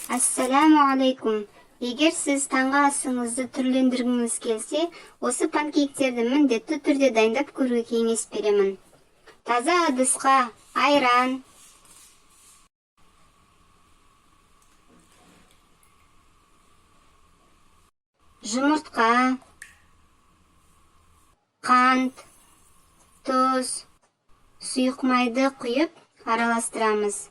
Ассаламу алейкум. Егер сіз таңғы асыңызды түрлендіргіңіз келсе, осы панкейктерді міндетті түрде дайындап көруге кеңес беремін. Таза ыдысқа айран, жұмыртқа, қант, тұз, сұйық майды құйып араластырамыз.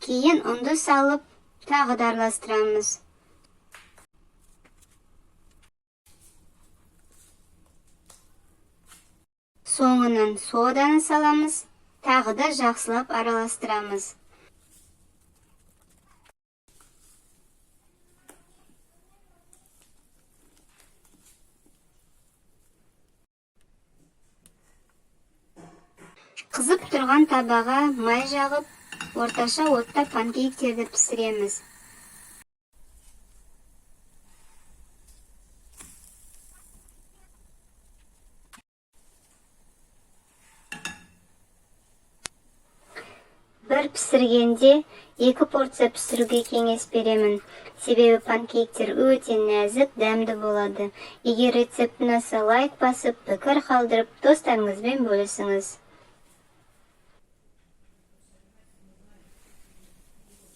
Кейін ұнды салып, тағы да араластырамыз. Соңынан соданы саламыз, тағы да жақсылап араластырамыз. Қызып тұрған табаға май жағып, орташа отта панкейктерді пісіреміз. Бір пісіргенде 2 порция пісіруге кеңес беремін. Себебі панкейктер өте нәзік, дәмді болады. Егер рецепт ұнаса лайк басып, пікір қалдырып, достарыңызбен бөлісіңіз.